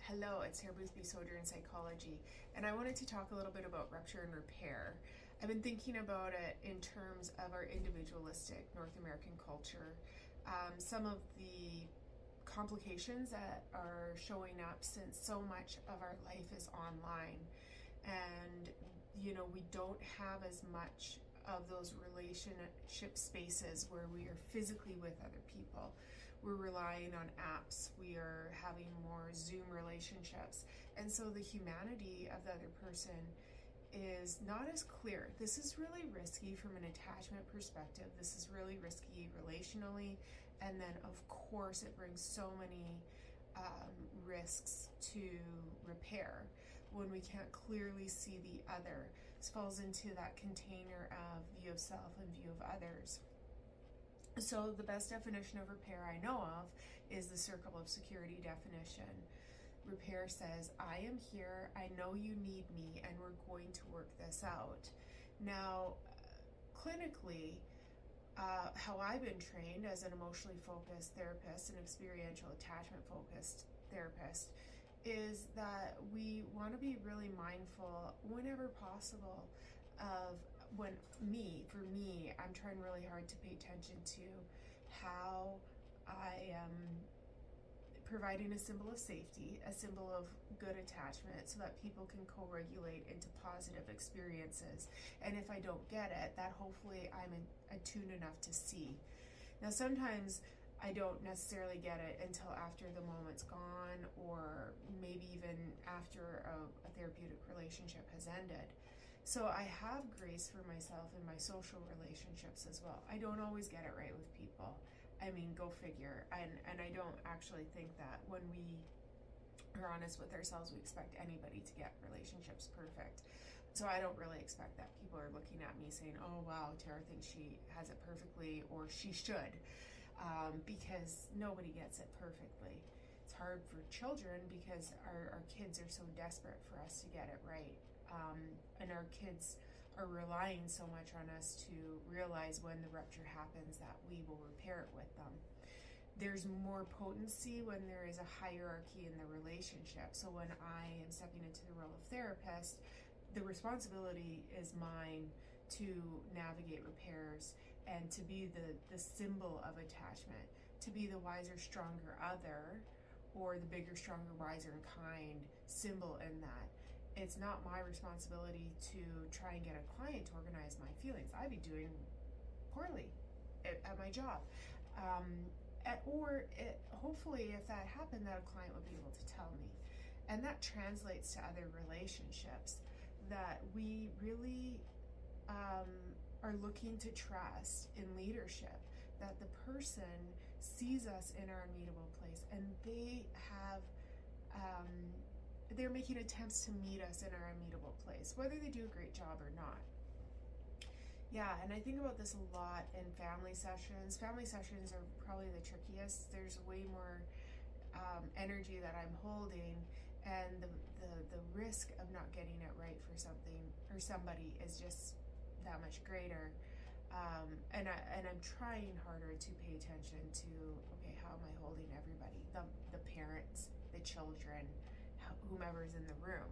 Hello, it's Tara Boothby, Soldier in Psychology, and I wanted to talk a little bit about rupture and repair. I've been thinking about it in terms of our individualistic North American culture. Some of the complications that are showing up since so much of our life is online, and we don't have as much of those relationship spaces where we are physically with other people. We're relying on apps, we are having more Zoom relationships, and so the humanity of the other person is not as clear. This is really risky from an attachment perspective. This is really risky relationally, and then of course it brings so many risks to repair when we can't clearly see the other. This falls into that container of view of self and view of others. So the best definition of repair I know of is the circle of security definition. Repair says, I am here, I know you need me, and we're going to work this out. Now, clinically, how I've been trained as an emotionally focused therapist and experiential attachment focused therapist is that we want to be really mindful whenever possible of for me, I'm trying really hard to pay attention to how I am providing a symbol of safety, a symbol of good attachment, so that people can co-regulate into positive experiences. And if I don't get it, that hopefully I'm attuned enough to see. Now, sometimes I don't necessarily get it until after the moment's gone, or maybe even after a therapeutic relationship has ended. So I have grace for myself in my social relationships as well. I don't always get it right with people. I mean, go figure. And I don't actually think that when we are honest with ourselves, we expect anybody to get relationships perfect. So I don't really expect that people are looking at me saying, oh wow, Tara thinks she has it perfectly, or she should, because nobody gets it perfectly. It's hard for children because our kids are so desperate for us to get it right. And our kids are relying so much on us to realize when the rupture happens that we will repair it with them. There's more potency when there is a hierarchy in the relationship. So when I am stepping into the role of therapist, the responsibility is mine to navigate repairs and to be the symbol of attachment, to be the wiser, stronger other, or the bigger, stronger, wiser, and kind symbol in that. It's not my responsibility to try and get a client to organize my feelings. I'd be doing poorly at my job. Hopefully, if that happened, that a client would be able to tell me. And that translates to other relationships, that we really are looking to trust in leadership, that the person sees us in our immutable place, and they're making attempts to meet us in our immutable place, whether they do a great job or not. Yeah, and I think about this a lot in family sessions. Family sessions are probably the trickiest. There's way more energy that I'm holding, and the risk of not getting it right for something or somebody is just that much greater. And I'm trying harder to pay attention to, okay, how am I holding everybody? The parents, the children, whomever's in the room.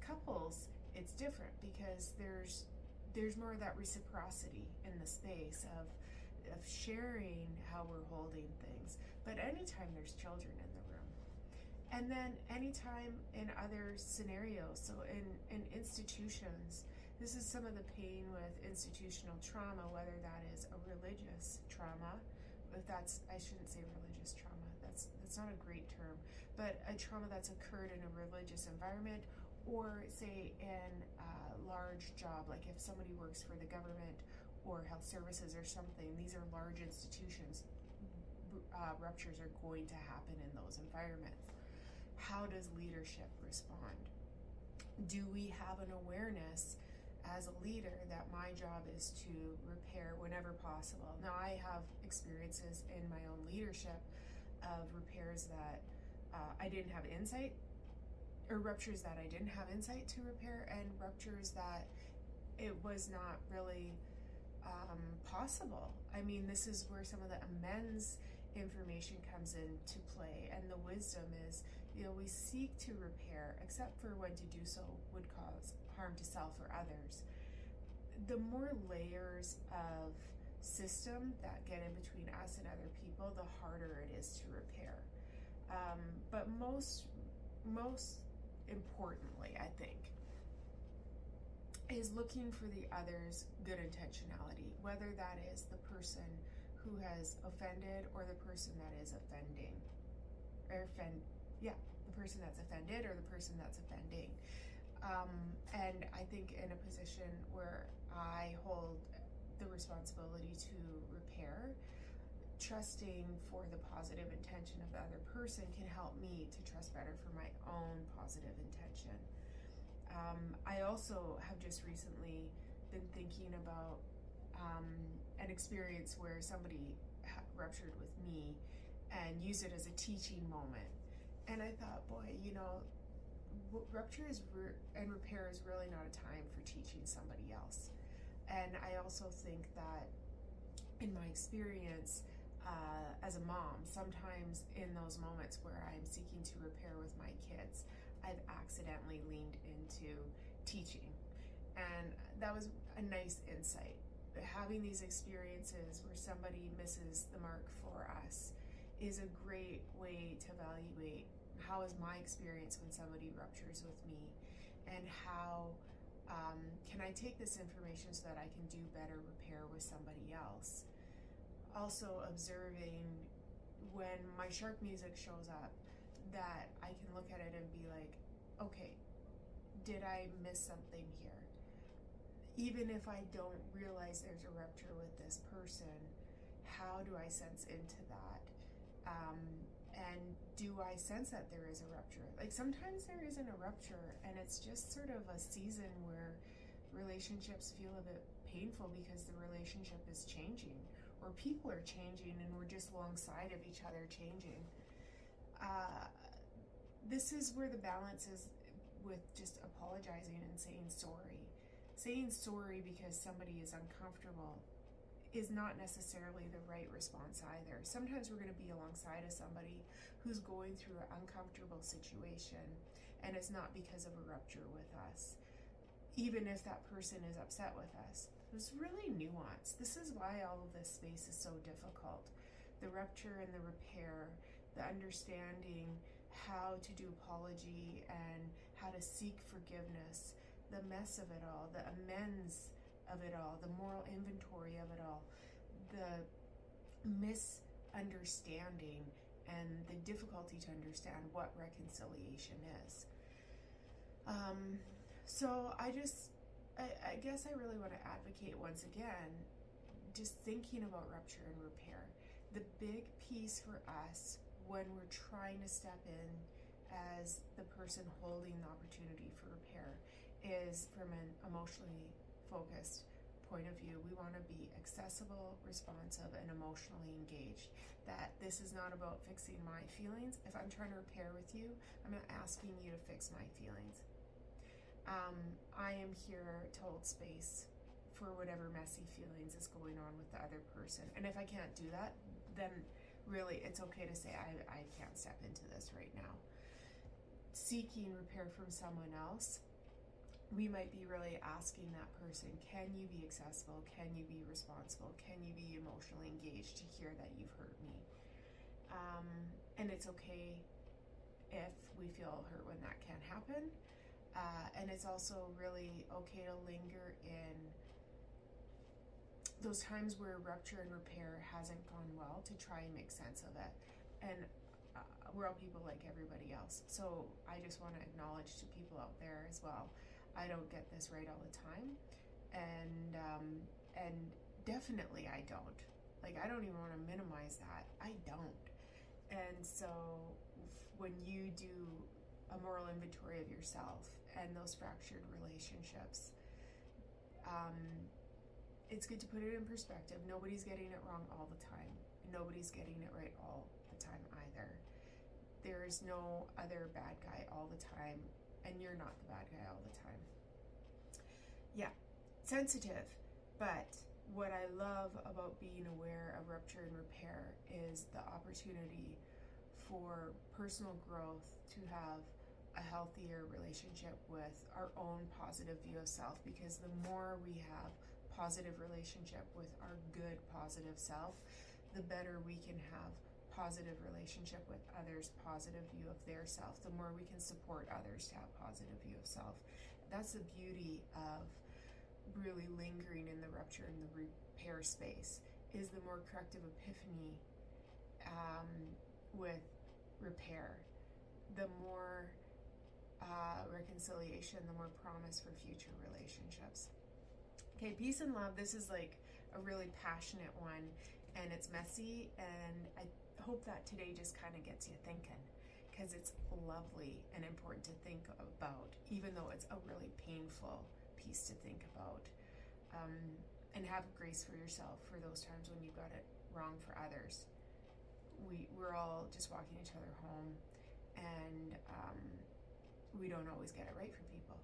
Couples, it's different because there's more of that reciprocity in the space of sharing how we're holding things. But anytime there's children in the room, and then anytime in other scenarios, so in institutions, this is some of the pain with institutional trauma, whether that is a religious trauma, I shouldn't say religious trauma, that's not a great term, but a trauma that's occurred in a religious environment, or say in a large job, like if somebody works for the government or health services or something. These are large institutions. Ruptures are going to happen in those environments. How does leadership respond? Do we have an awareness as a leader that my job is to repair whenever possible? Now, I have experiences in my own leadership of repairs that I didn't have insight, or ruptures that I didn't have insight to repair, and ruptures that it was not really possible. I mean, this is where some of the amends information comes into play, and the wisdom is We seek to repair, except for when to do so would cause harm to self or others. The more layers of system that get in between us and other people, the harder it is to repair. But most importantly, I think, is looking for the other's good intentionality, whether that is the person who has offended or the person that is offending, the person that's offended or the person that's offending. And I think in a position where I hold the responsibility to repair, trusting for the positive intention of the other person can help me to trust better for my own positive intention. I also have just recently been thinking about an experience where somebody ruptured with me and used it as a teaching moment. And I thought, boy, rupture and repair is really not a time for teaching somebody else. And I also think that in my experience as a mom, sometimes in those moments where I'm seeking to repair with my kids, I've accidentally leaned into teaching. And that was a nice insight. Having these experiences where somebody misses the mark for us is a great way to evaluate how is my experience when somebody ruptures with me, and how can I take this information so that I can do better repair with somebody else. Also observing when my shark music shows up, that I can look at it and be like, okay, did I miss something here? Even if I don't realize there's a rupture with this person, how do I sense into that? And do I sense that there is a rupture? Like sometimes there isn't a rupture and it's just sort of a season where relationships feel a bit painful because the relationship is changing, or people are changing and we're just alongside of each other changing. This is where the balance is with just apologizing and saying sorry. Saying sorry because somebody is uncomfortable is not necessarily the right response either. Sometimes we're going to be alongside of somebody who's going through an uncomfortable situation, and it's not because of a rupture with us, even if that person is upset with us. There's really nuance. This is why all of this space is so difficult. The rupture and the repair, the understanding how to do apology and how to seek forgiveness, the mess of it all, the amends of it all, the moral inventory of it all, the misunderstanding and the difficulty to understand what reconciliation is. So I guess I really want to advocate once again, just thinking about rupture and repair. The big piece for us when we're trying to step in as the person holding the opportunity for repair is from an emotionally focused point of view. We want to be accessible, responsive, and emotionally engaged. That this is not about fixing my feelings. If I'm trying to repair with you, I'm not asking you to fix my feelings. I am here to hold space for whatever messy feelings is going on with the other person. And if I can't do that, then really it's okay to say I can't step into this right now. Seeking repair from someone else, we might be really asking that person, can you be accessible? Can you be responsible? Can you be emotionally engaged to hear that you've hurt me? And it's okay if we feel hurt when that can't happen. And it's also really okay to linger in those times where rupture and repair hasn't gone well, to try and make sense of it. And we're all people like everybody else. So I just want to acknowledge to people out there as well, I don't get this right all the time. And definitely I don't. Like, I don't even want to minimize that. I don't. And so when you do a moral inventory of yourself and those fractured relationships, it's good to put it in perspective. Nobody's getting it wrong all the time. Nobody's getting it right all the time either. There is no other bad guy all the time, and you're not the bad guy all the time. Yeah, sensitive, but what I love about being aware of rupture and repair is the opportunity for personal growth to have a healthier relationship with our own positive view of self, because the more we have positive relationship with our good positive self, the better we can have positive relationship with others, positive view of their self, the more we can support others to have positive view of self. That's the beauty of really lingering in the rupture and the repair space, is the more corrective epiphany with repair, the more reconciliation, the more promise for future relationships. Okay, peace and love. This is like a really passionate one, and it's messy, and I hope that today just kind of gets you thinking, because it's lovely and important to think about, even though it's a really painful piece to think about. And have grace for yourself for those times when you got it wrong for others. We're all just walking each other home, and we don't always get it right for people.